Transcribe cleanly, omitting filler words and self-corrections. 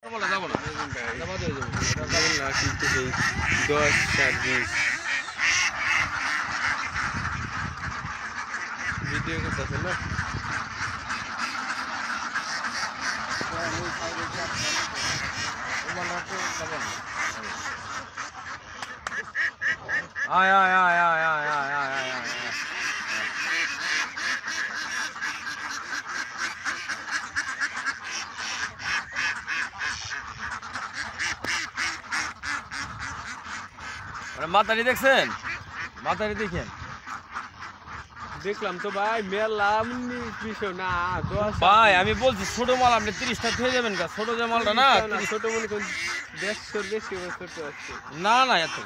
যাবো না, কিন্তু সেই 10 4 20 ভিডিও করতেছে না। আয় আয় আয় আয় আয় আয় আয় আয় আয়। মাতারি দেখছেন? মাতারি দেখেন। দেখলাম তো ভাই মেলা বিষয় না 10 ভাই আমি বলছি ছোট মাল আপনি 30টা খেয়ে যাবেন কা ছোট যে মালটা না ছোট মনে করেন 150 বেশি ছোট আছে। না না এত